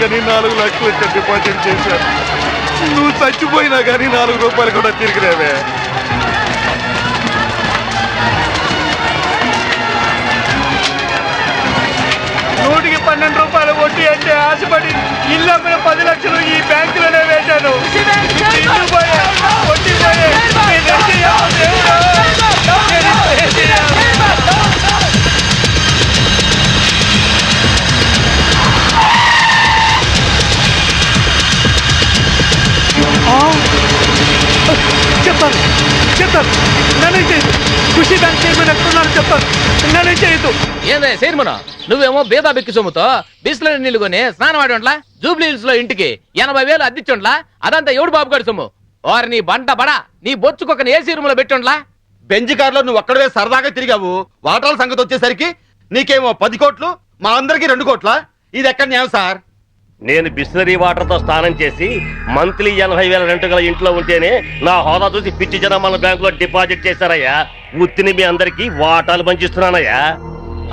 అందుకని 4 లక్షలు డిపాజిట్ చేశాను. నువ్వు చచ్చిపోయినా కానీ 4 రూపాయలు కూడా తిరిగిరావే. నూటికి 12 రూపాయలు వడ్డీ అంటే ఆశపడి ఇల్లు అమ్మిన 10 లక్షలు ఈ బ్యాంకులోనే వేశాను. ఇల్లు పోయే, వడ్డీ పోయే. నేనేం చేయాలి దేవుడా? నేనేం చేయాలి? చెప్తాను నేనే చేయదు. ఖుషి బ్యాంక్ చైర్మన్ ఎక్కడున్నాను చెప్తాను. నేనే చేయదు. ఏందే చైర్మన్, నువ్వేమో బేదా బెక్కి సొమ్ముతో బిస్లరీ నీళ్లు కొని స్నానం ఆడి జూబ్లీ హిల్స్ లో ఇంటికి 80,000 అద్దిచ్చుండ్లా. అదంతా ఎవడు బాబుగాడి సొమ్ము? వారు నీ బంట బడా నీ బొచ్చుకొక ఏసీ రూమ్ లో పెట్టుండ్లా. బెంజ్ కార్లో నువ్వు ఒక్కడవే సరదాగా తిరిగావు. వాటాల సంగతి వచ్చేసరికి నీకేమో 10 కోట్లు, మా అందరికి 2 కోట్ల. ఇది ఎక్కడ న్యాయం సార్? నేను బిస్లరీ వాటర్ తో స్నానం చేసి మంత్లీ 80,000 రెంట్ గల ఇంట్లో ఉంటేనే నా హోదా చూసి పిచ్చి జనం మన బ్యాంకులో డిపాజిట్ చేశారయ్యా. ఉత్తిని మీ అందరికి వాటాలు పంచిస్తున్నానయ్యా.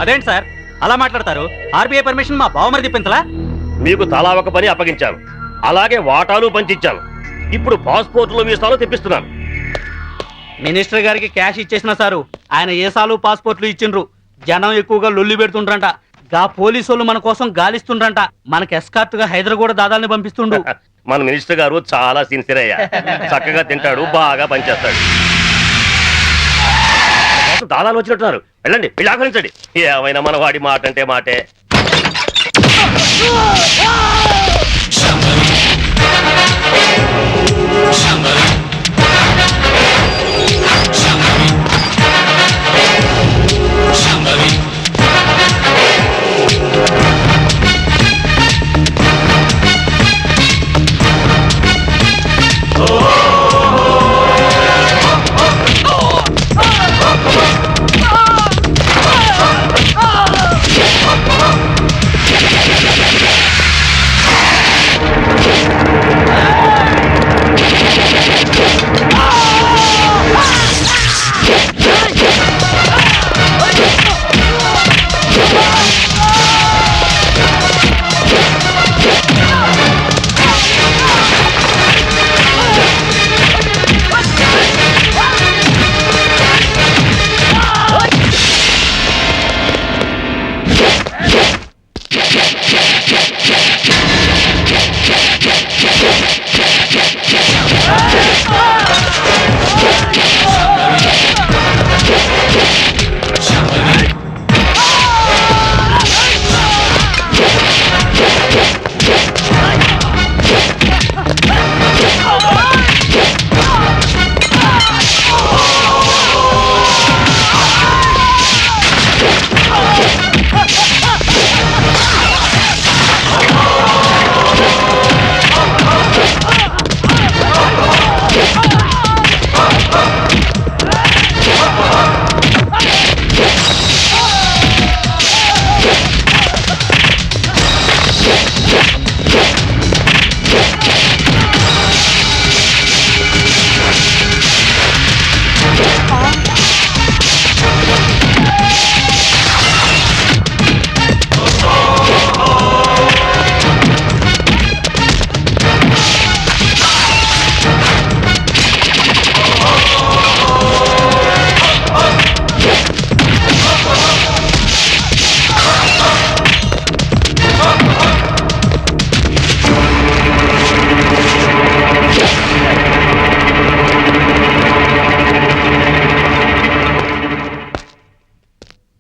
అదేంటి సార్ అలా మాట్లాడతారు? ఆర్బీఐ పర్మిషన్ మా బావమరిది పెంచలా? మీకు తలా ఒక పని అప్పగించాను, అలాగే వాటాలు పంచిచ్చాను. ఇప్పుడు పాస్పోర్ట్లు వీసాలు తెప్పిస్తున్నాను. మినిస్టర్ గారికి క్యాష్ ఇచ్చేసిన సారు, ఆయన ఏసాలు పాస్పోర్ట్లు ఇచ్చిండ్రు. జనం ఎక్కువగా లొల్లి పెడుతుండ్రంట. గా పోలీసు వాళ్ళు మన కోసం గాలిస్తుండ్రంట. మనకి ఎస్కార్ట్ గా హైదరాబాద్ దాదాల్ని పంపిస్తుండు. మన మినిస్టర్ గారు చాలా సిన్సియర్ అయ్యా. చక్కగా తింటాడు, బాగా పనిచేస్తాడు. దాదాలు వచ్చినట్టున్నారు, వెళ్ళండి, వెళ్ళి ఆహ్వానించండి. ఏమైనా మన వాడి మాట అంటే మాటే.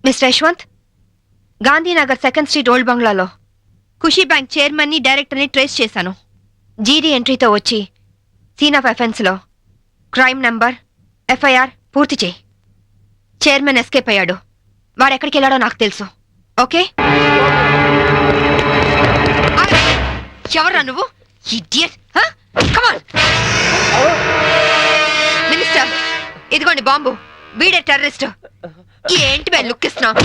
Mister Yashwant, Gandhinagar 2nd street old బంగ్లాలో ఖుషీ బ్యాంక్ చైర్మన్ ని డైరెక్టర్ ని ట్రేస్ చేశాను. జీడీ ఎంట్రీతో వచ్చి సీన్ ఆఫ్ అఫెన్స్ లో క్రైమ్ నంబర్ ఎఫ్ఐఆర్ పూర్తి చేయి. చైర్మన్ ఎస్కేప్ అయ్యాడు. వాడెక్కడికి వెళ్ళాడో నాకు తెలుసు. ఓకే? ఎవరా నువ్వు? ఇడియట్! కమ్ ఆన్ మినిస్టర్, ఇదిగోండి బాంబు. వీడే టెర్రరిస్ట్. ఏంటి లుక్ ఇస్తున్నావు?